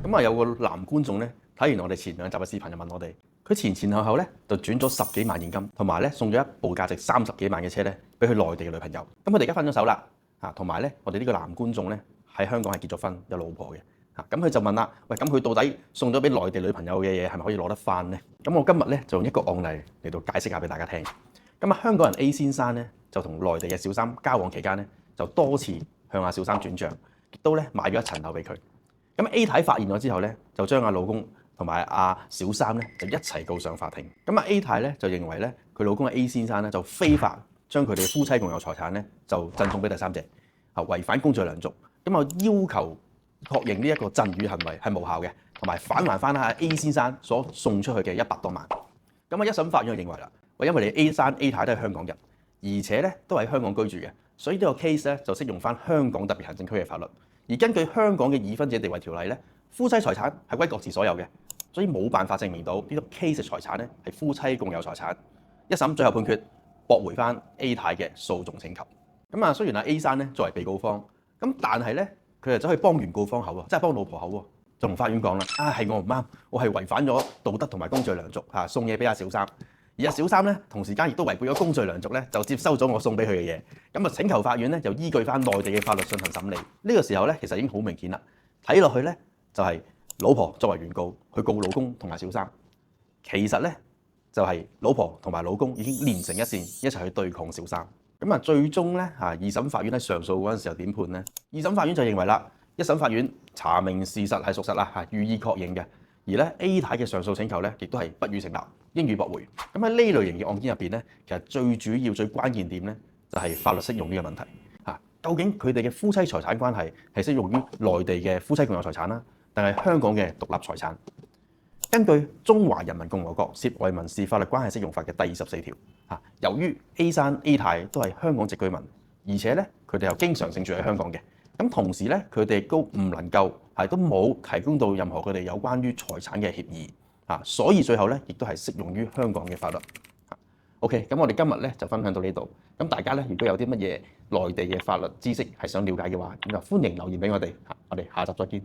咁啊，有個男觀眾咧睇完我哋前兩集嘅視頻，就問我哋，佢前後咧就轉咗10幾萬現金，同埋咧送咗一部價值30幾萬嘅車咧俾佢內地嘅女朋友。咁佢哋而家分咗手啦，同埋咧我哋呢個男觀眾咧喺香港係結咗婚有老婆嘅，咁佢就問啦，喂，咁佢到底送咗俾內地女朋友嘅嘢係咪可以攞得翻呢？咁我今日咧就用一個案例嚟到解釋下俾大家聽。咁啊，香港人 A 先生咧就同內地嘅小三交往期間咧，就多次向阿小三轉帳，亦都咧買咗一層樓俾佢。咁 A 太發現咗之後咧，就將阿老公同埋阿小三咧就一齊告上法庭。咁啊 A 太咧就認為咧佢老公嘅 A 先生咧就非法將佢哋夫妻共有財產咧就贈送俾第三者，違反公序良俗。咁啊要求確認呢一個贈與行為係無效嘅，同埋返還翻阿 A 先生所送出去嘅100多萬。咁啊一審法院就認為啦，因為你 A 生 A 太都係香港人，而且咧都喺香港居住嘅，所以呢個 case 咧就適用翻香港特別行政區嘅法律。而根據香港嘅已婚者地位條例咧，夫妻財產係歸各自所有嘅，所以冇辦法證明到呢個 case 嘅財產咧係夫妻共有財產。一審最後判決駁回翻 A 太嘅訴訟請求。咁啊，雖然阿 A 生咧作為被告方，咁但係咧佢就走去幫原告方口喎，即係幫老婆口喎，就同法院講啦，係我唔啱，我係違反咗道德同埋公序良俗送嘢俾阿小三。而阿小三咧，同時間亦都違背咗公序良俗咧，就接收咗我送俾佢嘅嘢。咁啊，請求法院咧就依據翻內地嘅法律進行審理。呢個時候咧，其實已經好明顯啦。睇落去咧，就係老婆作為原告去告老公同埋小三，其實咧就係老婆同埋老公已經連成一線，一齊去對抗小三。咁啊，最終咧二審法院喺上訴嗰陣時候點判咧？二審法院就認為啦，一審法院查明事實係屬實啦，予以確認嘅。而咧 A 太嘅上訴請求咧，亦都係不予成立，應予駁回。咁喺呢類型嘅案件入邊咧，其實最主要、最關鍵點咧，就係法律適用呢個問題。究竟佢哋嘅夫妻財產關係係適用於內地嘅夫妻共有財產啦，定係香港嘅獨立財產？根據《中華人民共和國涉外民事法律關係適用法》嘅第24條，由於 A 生 A 太都係香港籍居民，而且咧佢哋又經常性住喺香港嘅。咁同時咧，佢哋都唔能夠都冇提供到任何佢哋有關於財產嘅協議，所以最後咧亦都係適用於香港嘅法律。OK， 咁我哋今日咧就分享到呢度。咁大家咧如果有啲乜嘢內地嘅法律知識係想了解嘅話，咁就歡迎留言俾我哋。我哋下集再見。